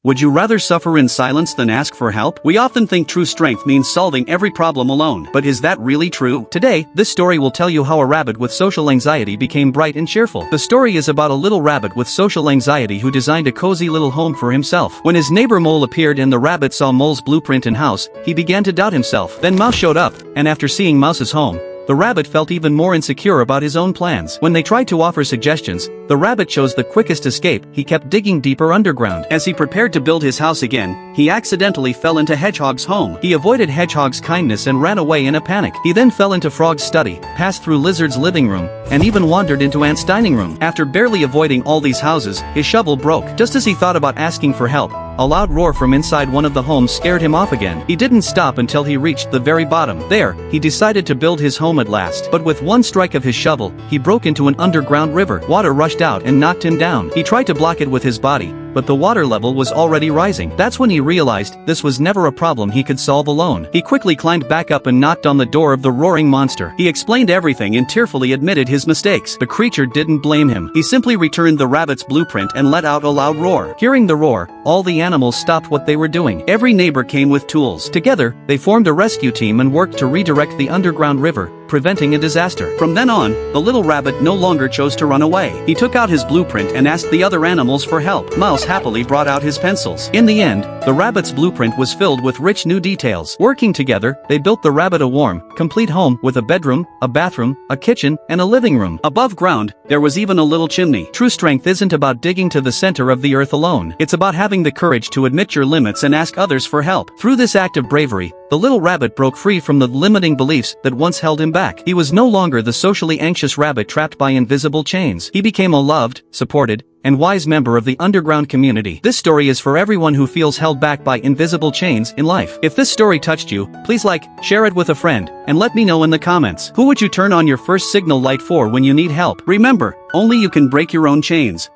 Would you rather suffer in silence than ask for help? We often think true strength means solving every problem alone, but is that really true? Today, this story will tell you how a rabbit with social anxiety became bright and cheerful. The story is about a little rabbit with social anxiety who designed a cozy little home for himself. When his neighbor Mole appeared and the rabbit saw Mole's blueprint and house, he began to doubt himself. Then Mouse showed up, and after seeing Mouse's home, the rabbit felt even more insecure about his own plans. When they tried to offer suggestions, the rabbit chose the quickest escape. He kept digging deeper underground. As he prepared to build his house again, he accidentally fell into Hedgehog's home. He avoided Hedgehog's kindness and ran away in a panic. He then fell into Frog's study, passed through Lizard's living room, and even wandered into Ant's dining room. After barely avoiding all these houses, his shovel broke. Just as he thought about asking for help, a loud roar from inside one of the homes scared him off again. He didn't stop until he reached the very bottom. There, he decided to build his home at last. But with one strike of his shovel, he broke into an underground river. Water rushed out and knocked him down. He tried to block it with his body, but the water level was already rising. That's when he realized this was never a problem he could solve alone. He quickly climbed back up and knocked on the door of the roaring monster. He explained everything and tearfully admitted his mistakes. The creature didn't blame him. He simply returned the rabbit's blueprint and let out a loud roar. Hearing the roar, all the animals stopped what they were doing. Every neighbor came with tools. Together, they formed a rescue team and worked to redirect the underground river, preventing a disaster. From then on, the little rabbit no longer chose to run away. He took out his blueprint and asked the other animals for help. Mouse happily brought out his pencils. In the end, the rabbit's blueprint was filled with rich new details. Working together, they built the rabbit a warm, complete home with a bedroom, a bathroom, a kitchen, and a living room. Above ground, there was even a little chimney. True strength isn't about digging to the center of the earth alone. It's about having the courage to admit your limits and ask others for help. Through this act of bravery, the little rabbit broke free from the limiting beliefs that once held him back. He was no longer the socially anxious rabbit trapped by invisible chains. He became a loved, supported, and wise member of the underground community. This story is for everyone who feels held back by invisible chains in life. If this story touched you, please like, share it with a friend, and let me know in the comments. Who would you turn on your first signal light for when you need help? Remember, only you can break your own chains.